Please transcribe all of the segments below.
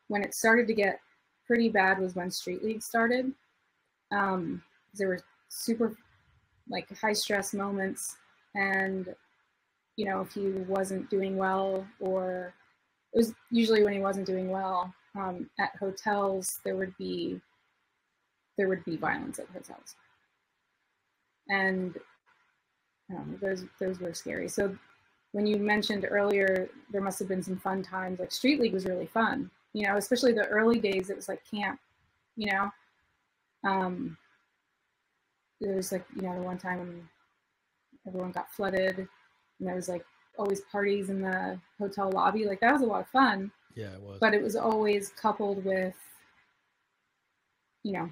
when it started to get pretty bad was when street league started. There were super like high stress moments, and you know, if he wasn't doing well, or it was usually when he wasn't doing well, at hotels there would be violence at hotels, and those were scary. So when you mentioned earlier, there must have been some fun times. Like street league was really fun, you know, especially the early days. It was like camp, you know. There was like, you know, the one time when everyone got flooded, and there was like always parties in the hotel lobby. Like that was a lot of fun. Yeah, it was. But it was always coupled with, you know,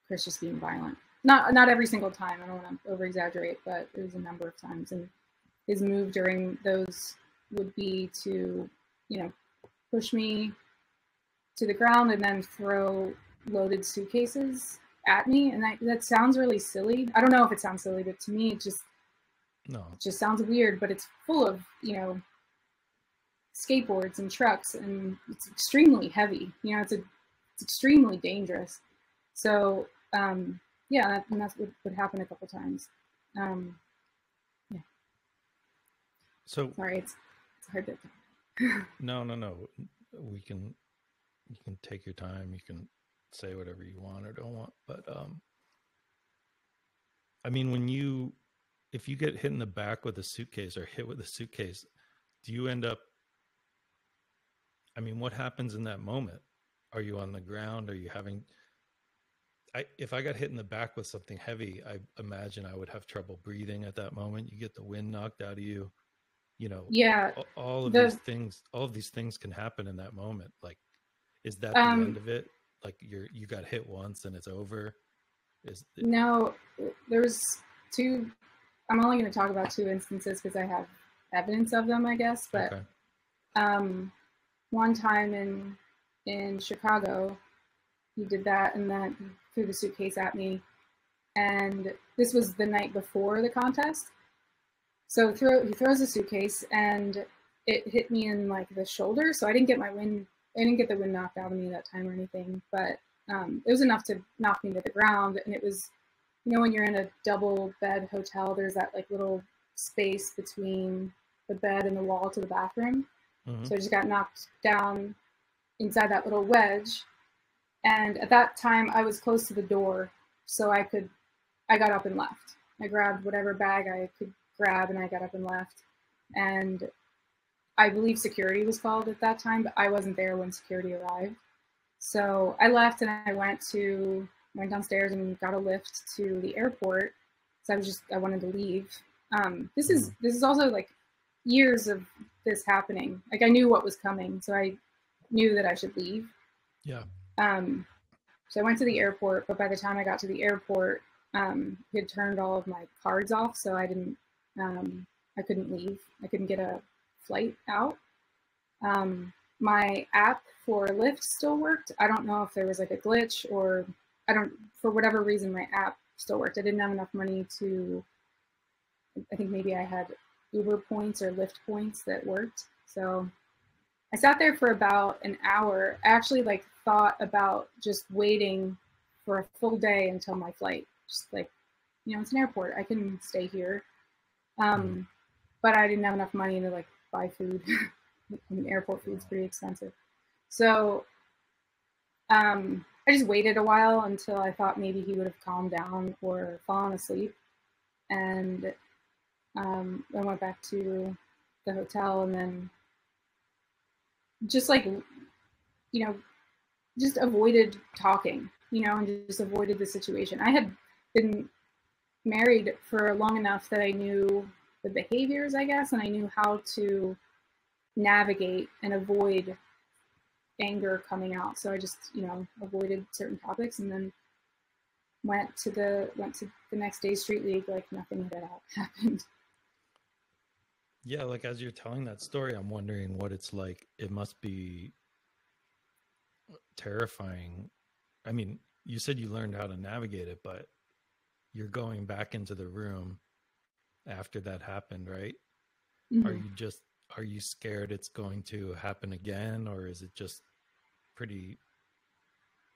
Chris just being violent. Not every single time. I don't want to over exaggerate, but it was a number of times. And his move during those would be to, you know, push me to the ground and then throw loaded suitcases at me. And that sounds really silly. I don't know if it sounds silly, but to me, it just sounds weird. But it's full of, you know, skateboards and trucks, and it's extremely heavy. You know, it's extremely dangerous. So yeah, and that's what would happen a couple times. Yeah. So sorry, it's hard to. No. You can take your time. You can say whatever you want or don't want. But I mean, if you get hit in the back with a suitcase or hit with a suitcase, do you end up? I mean, what happens in that moment? Are you on the ground? Are you having? If I got hit in the back with something heavy, I imagine I would have trouble breathing at that moment. You get the wind knocked out of you. You know, yeah, all of these things can happen in that moment. Like, is that the end of it? Like you got hit once and it's over? No, there's two. I'm only going to talk about two instances because I have evidence of them, I guess. But okay. One time in Chicago, he did that, and then he threw the suitcase at me. And this was the night before the contest. So he throws a suitcase, and it hit me in like the shoulder. So I didn't get the wind knocked out of me that time or anything, but it was enough to knock me to the ground. And it was, you know, when you're in a double bed hotel, there's that like little space between the bed and the wall to the bathroom. Mm-hmm. So I just got knocked down inside that little wedge. And at that time I was close to the door, so I got up and left. I grabbed whatever bag I could grab, and I got up and left. And I believe security was called at that time, but I wasn't there when security arrived. So I left, and I went downstairs and got a lift to the airport. So I wanted to leave. This is also like years of this happening. Like I knew what was coming, so I knew that I should leave. Yeah. So I went to the airport, but by the time I got to the airport, he had turned all of my cards off, so I couldn't leave. I couldn't get a flight out. My app for Lyft still worked. I don't know if there was like a glitch, or for whatever reason, my app still worked. I didn't have enough money I think maybe I had Uber points or Lyft points that worked. So I sat there for about an hour. I actually like thought about just waiting for a full day until my flight. Just like, you know, it's an airport. I can stay here. But I didn't have enough money to like buy food. I mean, airport food's pretty expensive. So I just waited a while until I thought maybe he would have calmed down or fallen asleep. And I went back to the hotel, and then just like, you know, just avoided talking, you know, and just avoided the situation. I had been married for long enough that I knew the behaviors, I guess, and I knew how to navigate and avoid anger coming out. So I just, you know, avoided certain topics, and then went to the next day's street league like nothing had happened. Yeah, like as you're telling that story, I'm wondering what it's like. It must be terrifying. I mean, you said you learned how to navigate it, but you're going back into the room after that happened, right? Mm-hmm. are you scared it's going to happen again, or is it just pretty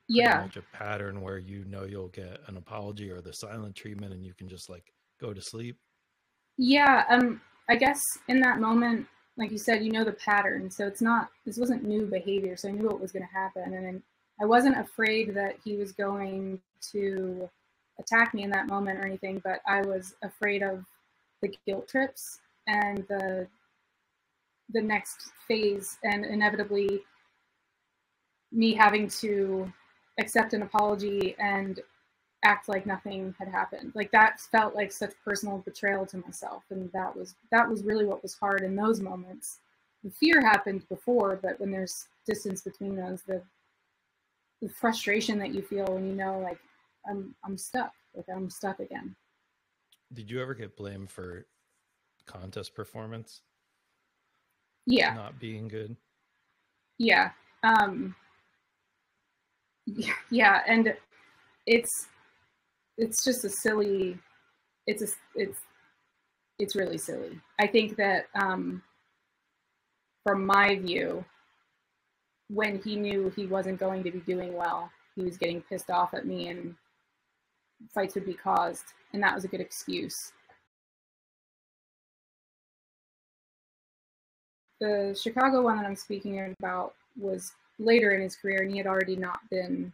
much a pattern where you'll get an apology or the silent treatment and you can just like go to sleep? Yeah, I guess in that moment, like you said, the pattern. So this wasn't new behavior, so I knew what was going to happen. And I wasn't afraid that he was going to attack me in that moment or anything, but I was afraid of the guilt trips and the next phase, and inevitably me having to accept an apology and act like nothing had happened. Like that felt like such personal betrayal to myself, and that was really what was hard in those moments. The fear happened before, but when there's distance between those, the frustration that you feel when like I'm stuck, like I'm stuck again. Did you ever get blamed for contest performance? Yeah. Not being good? Yeah. Yeah, and it's just a silly, it's really silly. I think that from my view, when he knew he wasn't going to be doing well, he was getting pissed off at me and fights would be caused, and that was a good excuse. The Chicago one that I'm speaking about was later in his career, and he had already not been,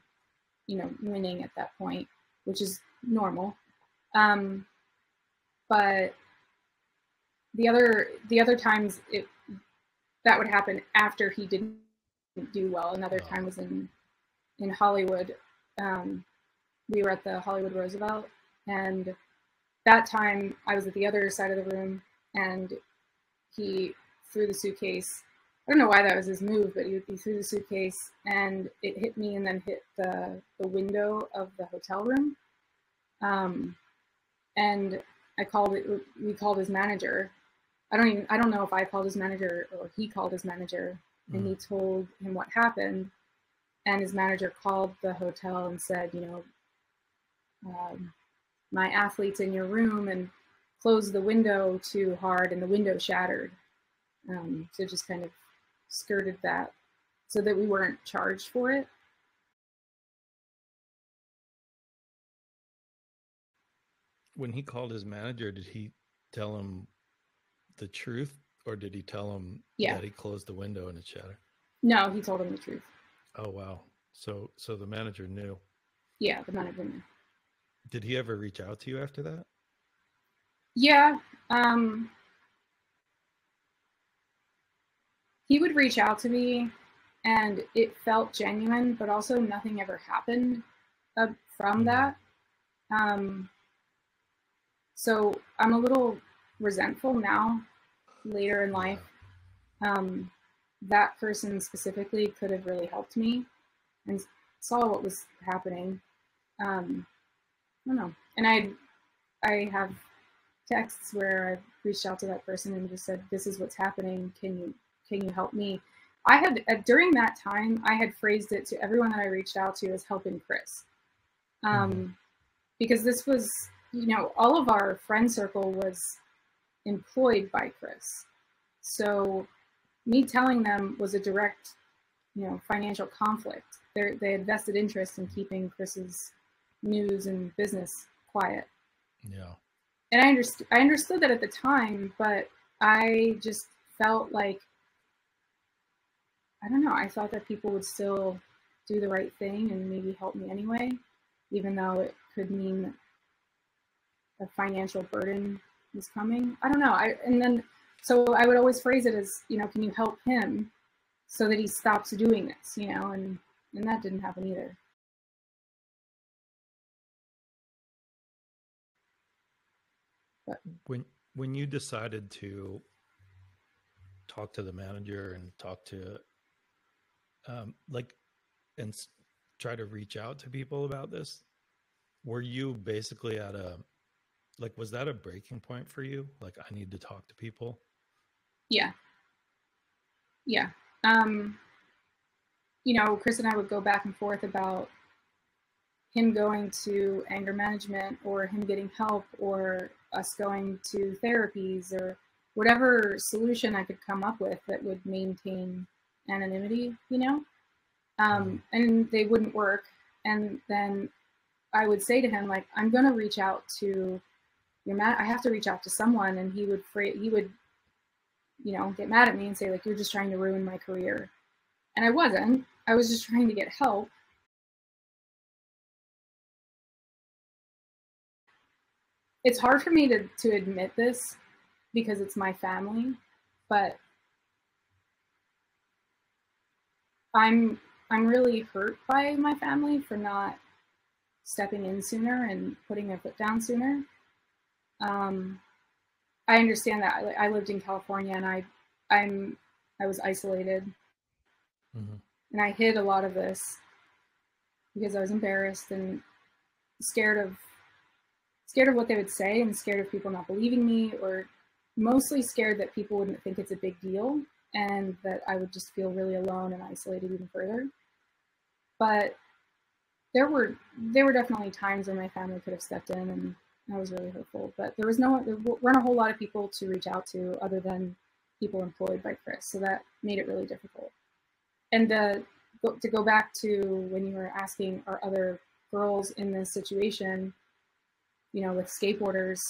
winning at that point, which is normal. But the other times that would happen after he didn't do well. Another time was in Hollywood. We were at the Hollywood Roosevelt, and that time I was at the other side of the room, and he threw the suitcase. I don't know why that was his move, but he threw the suitcase and it hit me and then hit the window of the hotel room. And we called his manager. I don't know if I called his manager or he called his manager, and he told him what happened. And his manager called the hotel and said, my athlete's in your room, and closed the window too hard and the window shattered. So just kind of skirted that so that we weren't charged for it. When he called his manager, did he tell him the truth, or did he tell him that he closed the window and it shattered? No, he told him the truth. Oh, wow. So the manager knew. Yeah, the manager knew. Did he ever reach out to you after that? Yeah. He would reach out to me, and it felt genuine, but also nothing ever happened from that. So I'm a little resentful now, later in life. That person specifically could have really helped me and saw what was happening. I don't know. And I have texts where I've reached out to that person and just said, "This is what's happening. Can you help me?" I had during that time, I had phrased it to everyone that I reached out to as helping Chris, because this was, all of our friend circle was employed by Chris, so me telling them was a direct, financial conflict. They had vested interest in keeping Chris's news and business quiet. Yeah. And I understood that at the time, but I just felt like, I don't know, I thought that people would still do the right thing and maybe help me anyway, even though it could mean a financial burden was coming. I don't know. So I would always phrase it as, can you help him so that he stops doing this, and that didn't happen either. But when you decided to talk to the manager and talk to and try to reach out to people about this, were you basically at was that a breaking point for you? Like, I need to talk to people? Yeah. Chris and I would go back and forth about him going to anger management or him getting help or us going to therapies or whatever solution I could come up with that would maintain anonymity, you know? And they wouldn't work. And then I would say to him, like, I'm going to reach out to I have to reach out to someone. And he would, you know, get mad at me and say, like, you're just trying to ruin my career. And I wasn't. I was just trying to get help. It's hard for me to admit this because it's my family, but I'm really hurt by my family for not stepping in sooner and putting their foot down sooner. I understand that I lived in California and I was isolated, and I hid a lot of this because I was embarrassed and scared of what they would say, and scared of people not believing me, or mostly scared that people wouldn't think it's a big deal and that I would just feel really alone and isolated even further. But there were definitely times when my family could have stepped in, and that was really hurtful. But there weren't a whole lot of people to reach out to other than people employed by Chris, so that made it really difficult. And to go back to when you were asking, are other girls in this situation, you know, with skateboarders,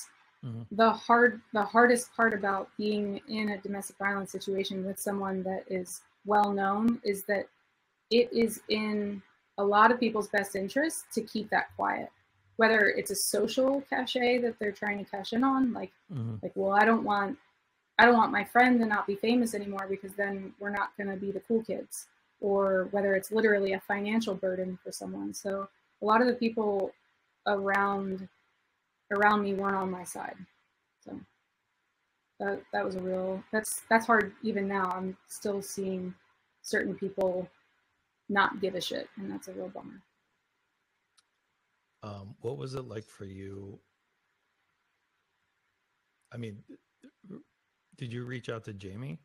the hardest part about being in a domestic violence situation with someone that is well known is that it is in a lot of people's best interest to keep that quiet, whether it's a social cachet that they're trying to cash in on, like, well, I don't want my friend to not be famous anymore because then we're not going to be the cool kids, or whether it's literally a financial burden for someone. So a lot of the people around me weren't on my side. So that was that's hard even now. I'm still seeing certain people not give a shit, and that's a real bummer. What was it like for you? I mean, did you reach out to Jamie?